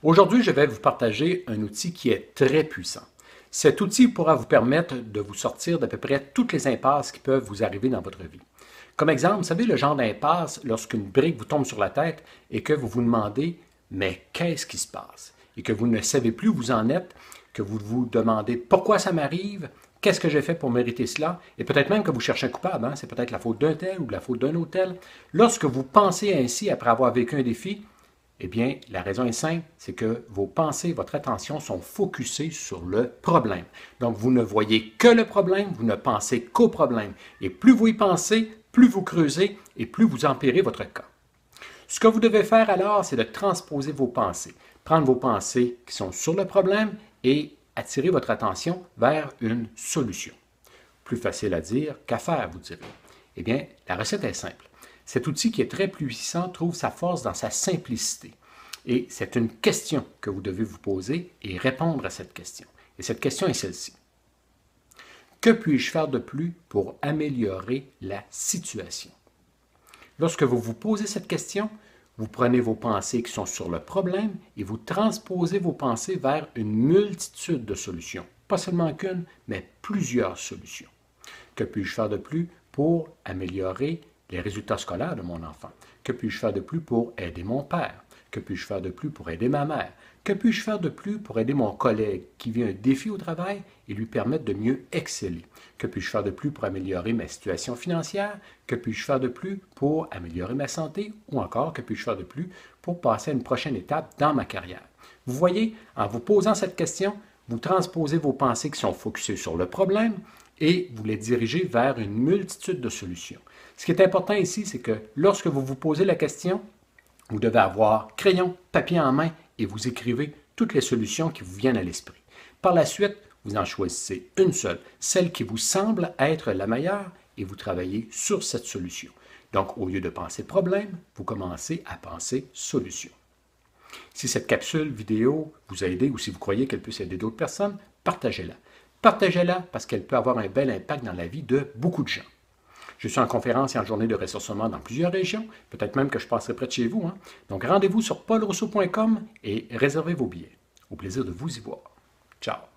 Aujourd'hui, je vais vous partager un outil qui est très puissant. Cet outil pourra vous permettre de vous sortir d'à peu près toutes les impasses qui peuvent vous arriver dans votre vie. Comme exemple, vous savez le genre d'impasse lorsqu'une brique vous tombe sur la tête et que vous vous demandez « mais qu'est-ce qui se passe ?» et que vous ne savez plus où vous en êtes, que vous vous demandez « pourquoi ça m'arrive ?» Qu'est-ce que j'ai fait pour mériter cela? Et peut-être même que vous cherchez un coupable, c'est peut-être la faute d'un tel ou de la faute d'un autre tel. Lorsque vous pensez ainsi après avoir vécu un défi, eh bien, la raison est simple, c'est que vos pensées, votre attention sont focusées sur le problème. Donc, vous ne voyez que le problème, vous ne pensez qu'au problème. Et plus vous y pensez, plus vous creusez et plus vous empirez votre cas. Ce que vous devez faire alors, c'est de transposer vos pensées. Prendre vos pensées qui sont sur le problème et attirer votre attention vers une solution. Plus facile à dire qu'à faire, vous direz. Eh bien, la recette est simple. Cet outil qui est très puissant trouve sa force dans sa simplicité. Et c'est une question que vous devez vous poser et répondre à cette question. Et cette question est celle-ci. Que puis-je faire de plus pour améliorer la situation? Lorsque vous vous posez cette question, vous prenez vos pensées qui sont sur le problème et vous transposez vos pensées vers une multitude de solutions. Pas seulement qu'une, mais plusieurs solutions. Que puis-je faire de plus pour améliorer les résultats scolaires de mon enfant? Que puis-je faire de plus pour aider mon père? Que puis-je faire de plus pour aider ma mère? Que puis-je faire de plus pour aider mon collègue qui vit un défi au travail et lui permettre de mieux exceller? Que puis-je faire de plus pour améliorer ma situation financière? Que puis-je faire de plus pour améliorer ma santé? Ou encore, que puis-je faire de plus pour passer à une prochaine étape dans ma carrière? Vous voyez, en vous posant cette question, vous transposez vos pensées qui sont focusées sur le problème et vous les dirigez vers une multitude de solutions. Ce qui est important ici, c'est que lorsque vous vous posez la question, vous devez avoir crayon, papier en main et vous écrivez toutes les solutions qui vous viennent à l'esprit. Par la suite, vous en choisissez une seule, celle qui vous semble être la meilleure et vous travaillez sur cette solution. Donc, au lieu de penser problème, vous commencez à penser solution. Si cette capsule vidéo vous a aidé ou si vous croyez qu'elle puisse aider d'autres personnes, partagez-la. Partagez-la parce qu'elle peut avoir un bel impact dans la vie de beaucoup de gens. Je suis en conférence et en journée de ressourcement dans plusieurs régions, peut-être même que je passerai près de chez vous. Donc rendez-vous sur paulrousseau.com et réservez vos billets. Au plaisir de vous y voir. Ciao!